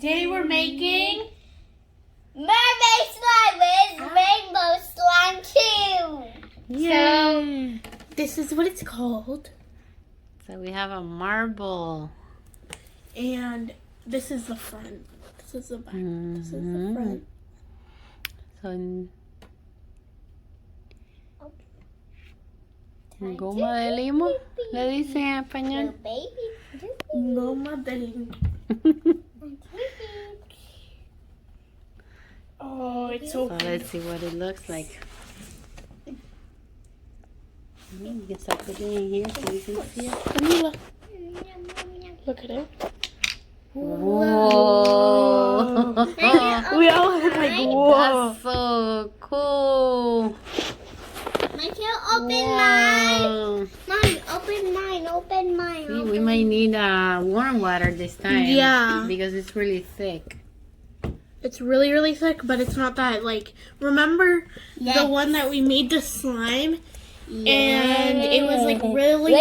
Today we're making mermaid slime with rainbow slime too. So this is what it's called. So we have a marble. And this is the front. This is the back. This is the front. So goma de limo, le dicen en español. Goma de limo. Oh, it's so So let's see what it looks like. You can start putting it in here so you can see it. Camila, look at it. Whoa! We all are like, whoa. That's so cool. Open mine. Mine, open mine. See, we might need warm water this time. Yeah. Because it's really thick. It's really, really thick, but it's not that, like, remember the one that we made the slime? And it was, like, really,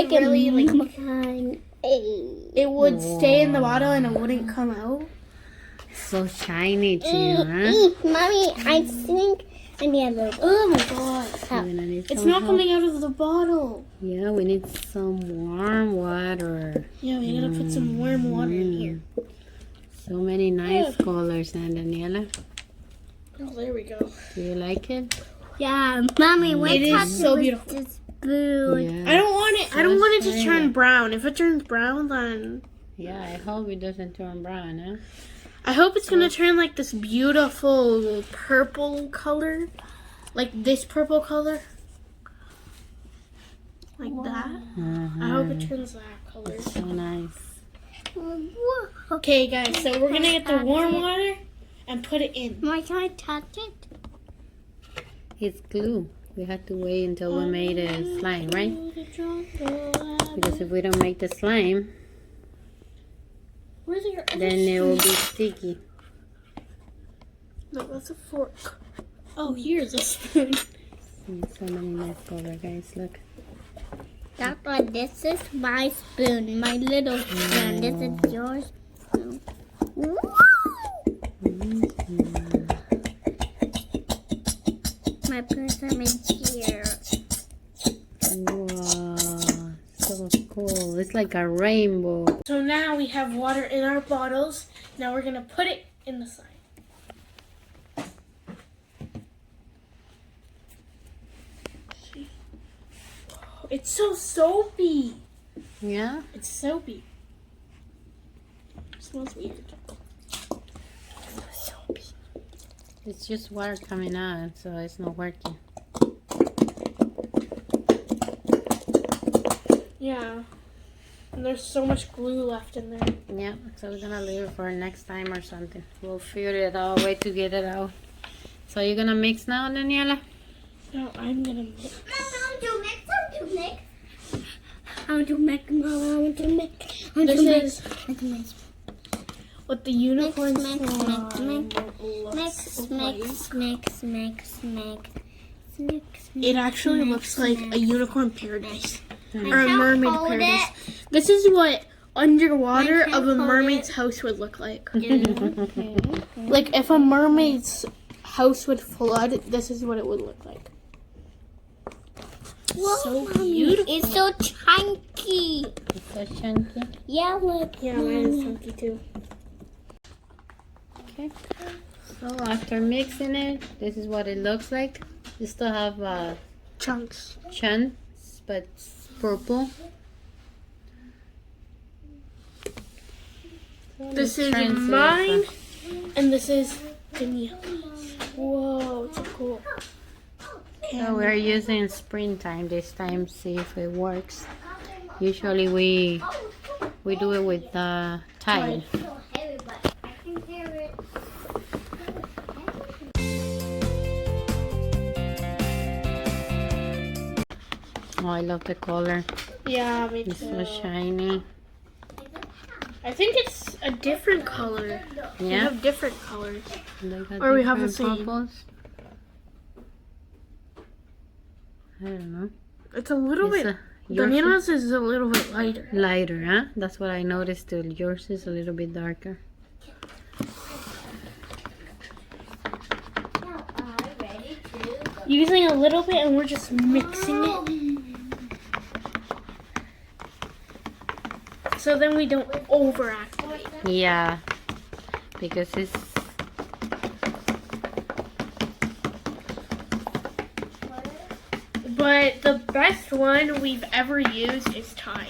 it would stay in the bottle and it wouldn't come out. So shiny too, huh? Mommy, I think I need a little. Oh my god. It's not coming out of the bottle. Yeah, we need some warm water. Yeah, we gotta put some warm water in here. So many nice colors, and Daniela. Oh, there we go. Do you like it? Yeah, Mommy, It is so beautiful. This food. Yeah. I don't want it. I don't want it to turn brown. If it turns brown, then Yeah, I hope it doesn't turn brown, huh? I hope it's gonna turn like this beautiful purple color, like this purple color, like that. I hope it turns that color. So nice. Okay, guys. So we're gonna get the warm water and put it in. Mom, can I touch it? It's glue. We have to wait until we made a slime, right? Because if we don't make the slime, Where's your other then it will be sticky. No, that's a fork. Oh, here's a spoon. See, so many nice color, guys. Look. Doctor, this is my spoon, my little spoon. This is yours. Woo! My person is here. Wow, so cool. It's like a rainbow. So now we have water in our bottles. Now we're gonna put it in the slime. It's so soapy. Yeah? It's soapy. It smells weird. Soapy. It's just water coming out, so it's not working. Yeah. And there's so much glue left in there. Yeah, so we're gonna leave it for next time or something. We'll figure it out, wait to get it out. So you're gonna mix now, Daniela? No, I'm gonna mix. I want to make. This is what the unicorn slime looks like. It actually looks like a unicorn paradise. Or a mermaid paradise. This is what underwater of a mermaid's house would look like. Like if a mermaid's house would flood, this is what it would look like. So beautiful. It's so chunky. It's so chunky. Yeah, look. Yeah, mine is chunky too. Okay. So after mixing it, this is what it looks like. You still have Chunks. chunks, but it's purple. So This let's is try and see mine, if, and this is Daniela's. Whoa, it's so cool. So we're using springtime this time, see if it works. Usually we do it with Tide. Oh, I love the color. Yeah, me It's so too. shiny. I think it's a different color. We Yeah. have different colors. They got Or we have the different same. purples. I don't know. It's a little It's bit. yours Daniela's is a little bit lighter. lighter, huh? That's what I noticed too. Yours is a little bit darker. using a little bit and we're just mixing it. So then we don't overactivate. Yeah, because it's... But the best one we've ever used is Tide.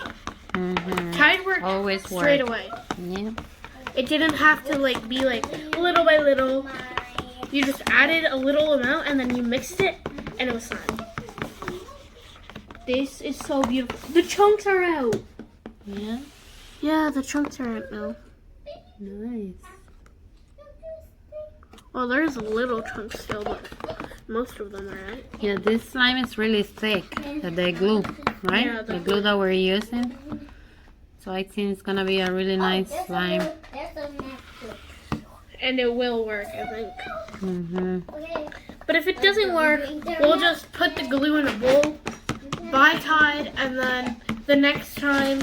Tide worked always straight work. away. Yeah. It didn't have to like be like little by little. You just added a little amount and then you mixed it and it was fine. This is so beautiful. The chunks are out. Yeah. Yeah, the chunks are out now. Nice. Well, there's a little chunks still, but most of them are out. Yeah, this slime is really thick. The glue, right? Yeah, the glue that we're using. So I think it's gonna be a really nice slime. And it will work, I think. Mm-hmm. But if it doesn't work, we'll just put the glue in a bowl, buy Tide, and then the next time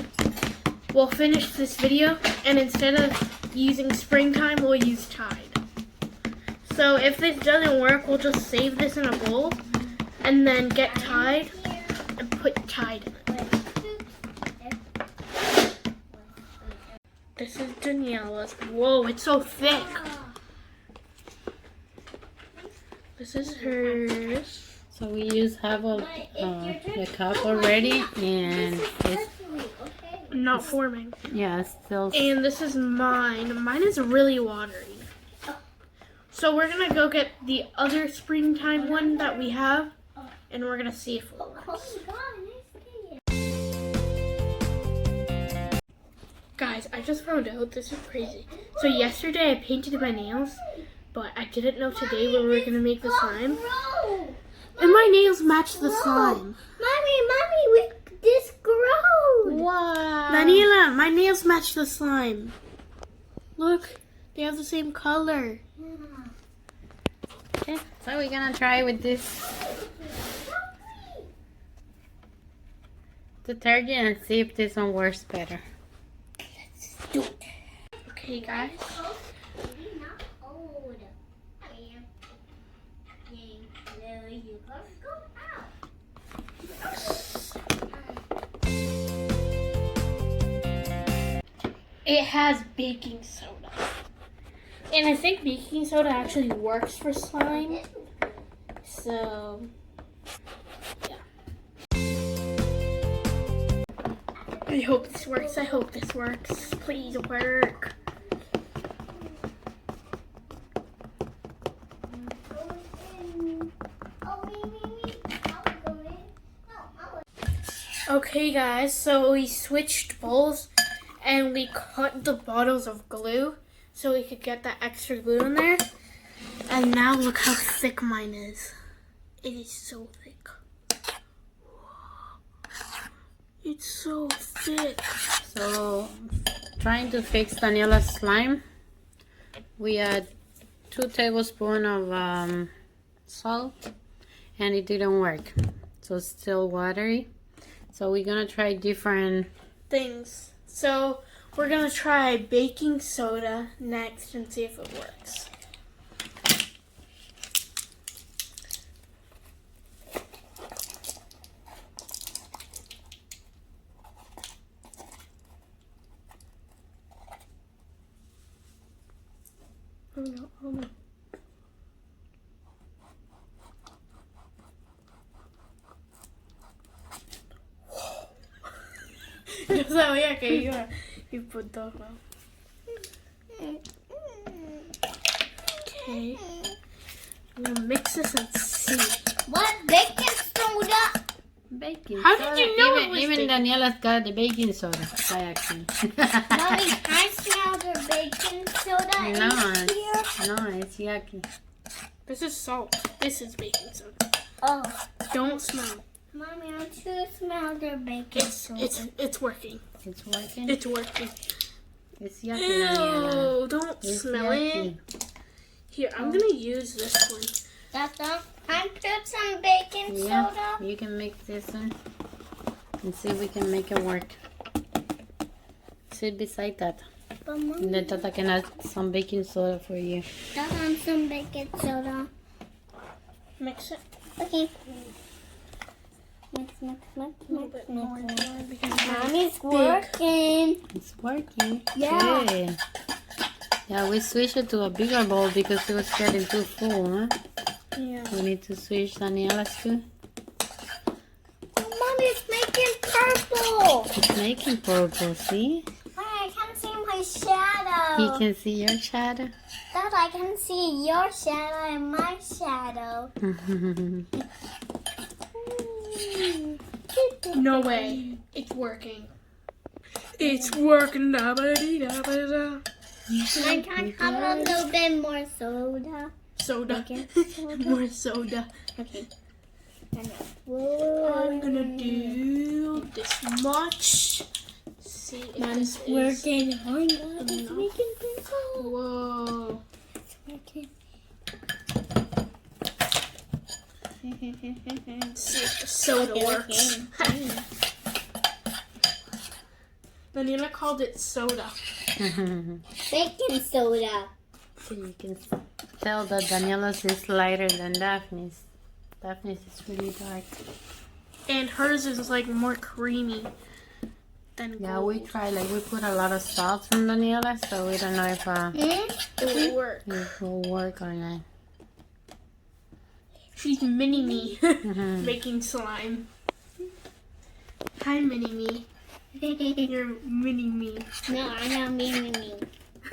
we'll finish this video, and instead of using Springtime, we'll use Tide. So if this doesn't work, we'll just save this in a bowl, and then get Tide, and put Tide in it. This is Daniela's. Whoa, it's so thick. This is hers. So we use half of the cup already, and it's Not forming. yeah, it's still. And this is mine. Mine is really watery. So we're gonna go get the other Springtime one that we have, and we're gonna see if it works. Guys, I just found out, this is crazy. So yesterday I painted my nails, but I didn't know today we were gonna make the slime. And my nails match the slime. Mommy, this grows. Wow. Daniela, my nails match the slime. Look, they have the same color. Okay, so we're gonna try with this detergent and see if this one works better. Okay, guys. It has baking soda. And I think baking soda actually works for slime. So, yeah. I hope this works. I hope this works. Please work. Okay, guys, so we switched bowls and we cut the bottles of glue so we could get that extra glue in there. And now look how thick mine is. It is so thick. It's so thick. So, trying to fix Daniela's slime, we add 2 tablespoons of salt, and it didn't work. So it's still watery. So we're gonna try different things. So we're gonna try baking soda next and see if it works. Oh no, oh no. Yo sabía que iba y por todo. Okay. I'm gonna mix this and see. What? Baking soda? baking How soda. did you know it Even, was even baking? Daniela's got the baking soda by accident. Mommy, I smell the baking soda in here. No, it's yucky. This is salt. This is baking soda. Oh. Don't smell. Mommy, I too smell the baking soda. It's working. It's working. It's working. It's yucky, Daniela. Ew, don't It's smell yucky. it. Here, I'm gonna use this one. That's all. I put some baking Yeah, soda. you can mix this one and see if we can make it work. Sit beside that. But And Mommy, then Tata can add some baking soda for you. I want some baking soda. Mix it. Okay. Mix. Mommy's working. It's working. Yeah. Good. Yeah, we switched it to a bigger bowl because it was getting too full, huh? Yeah. We need to switch Daniela's too. Oh, Mommy's making purple. It's making purple, see? I can see my shadow. You can see your shadow. Dad, I can see your shadow and my shadow. No way. It's working. It's working. Da ba dee da ba da. I can have a little bit more soda. Soda. Soda. More soda. Okay. I'm gonna do this much. See if Mom's this is working. Oh my God, it's enough. making purple. Whoa. It's working. See if the soda works. Daniela called it soda. Baking soda. So you can tell that Daniela's is lighter than Daphne's. Daphne's is really dark. And hers is like more creamy than gold. Yeah, we tried, like we put a lot of salt from Daniela, so we don't know if It will work. it will work or not. She's mini me making slime. Hi, mini me. You're mini me. No, I'm not meaning me.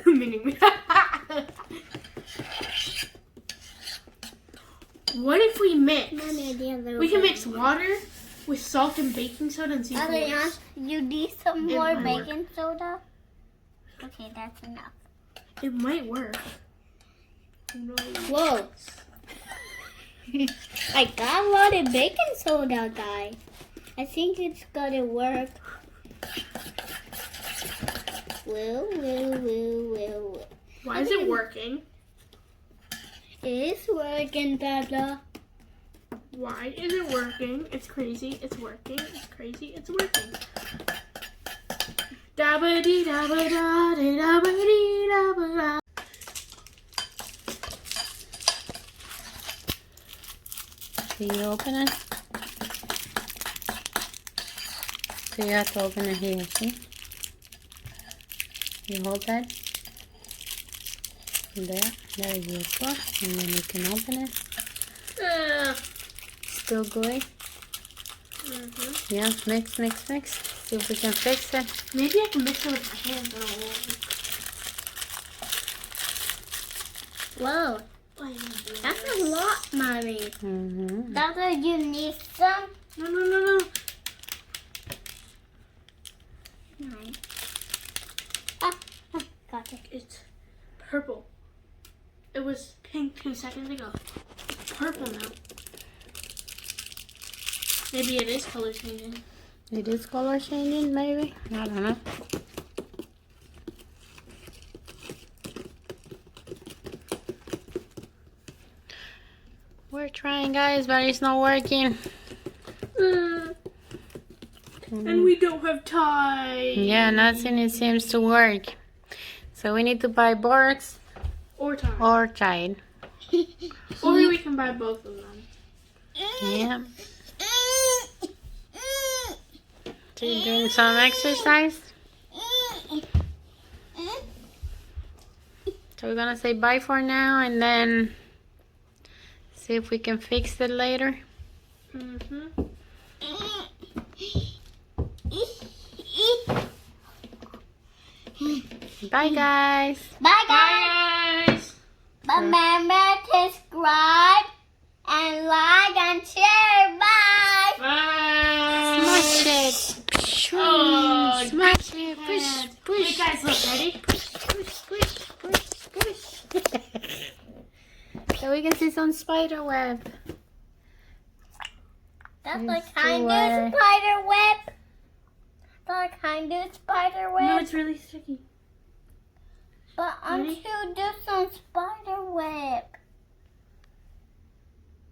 Mini me. What if we mix? We can mix water with salt and baking soda and see if it Adriana, works. you need some It more might work. baking soda? Okay, that's enough. It might work. Who knows? Whoa. I got a lot of baking soda, guys. I think it's gonna work. Will. Why is it working? It's working, Dada. Why is it working? It's crazy. It's working. It's crazy. It's working. Da ba dee da ba da dee da ba dee da ba da. Can you open it? So you have to open it here, see? You hold that. There you go. And then you can open it. Still going? Yeah, mix. See if we can fix it. Maybe I can mix it with my hands and it'll work. Whoa. That's a lot, Mommy. Mm-hmm. Dada, you need some? No. Nice. Got it. It's purple. It was pink 2 seconds ago. It's purple now. Maybe it is color changing. It is color changing, maybe? I don't know. We're trying, guys, but it's not working. And we don't have time. Yeah, nothing it seems to work. So we need to buy borax Or time. or Tide. Or we can buy both of them. Yeah. So you're doing some exercise? So we're gonna say bye for now and then see if we can fix it later. Bye, guys. Bye, guys. Bye, guys. Remember to subscribe and like and share. Bye. Bye. Smash it. Oh, Smash it. Push, push. Hey guys, look, ready? Push. So we can see some spider web. That's It's like kind where- of spider web. That's kind of spider web. No, it's really sticky. But Ready? until do some spider web.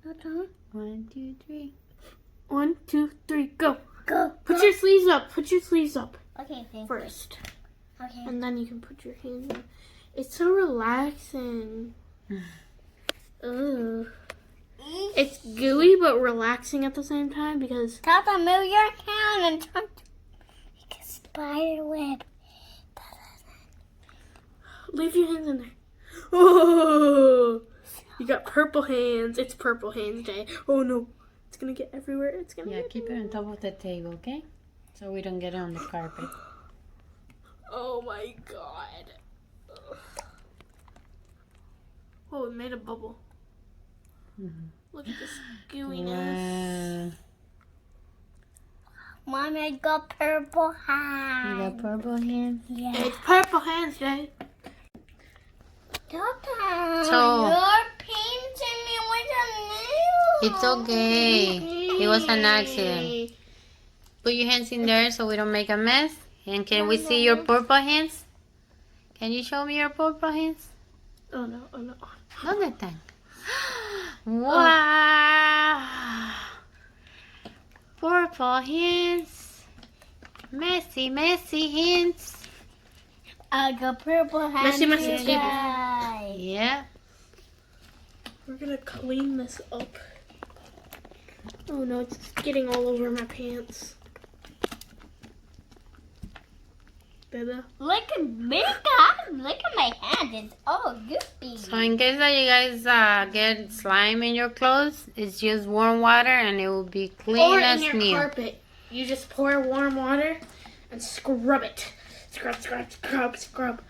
Okay. 1, 2, 3. 1, 2, 3, go. Go. Put your sleeves up. Put your sleeves up Okay, thank first. you. Okay. And then you can put your hands in. It's so relaxing. Ooh. It's gooey but relaxing at the same time because... Tata, move your hand and try to make a spider web. Leave your hands in there. Oh! You got purple hands. It's purple hands day. Oh no. It's gonna get everywhere. It's gonna get keep it on top of the table, okay? So we don't get it on the carpet. Oh my god. Oh, it made a bubble. Look at this gooiness. Wow. Mommy got purple You hands. got purple hands? Yeah. It's purple hands day. Tata, So- you're painting me with a nail. It's okay. It was an accident. Put your hands in there so we don't make a mess. And can we see your purple hands? Can you show me your purple hands? Oh no, oh no. ¿Dónde están? Wow! Purple hands. Messy, messy hands. I got purple hands. Messy table. guys. Yeah. We're gonna clean this up. Oh no, it's getting all over my pants. Baby. Look at me, look at my hand. It's all goopy. So in case that you guys get slime in your clothes, it's just warm water and it will be clean Or as in your new. carpet. You just pour warm water and scrub it. Scrub, scrub, scrub, scrub.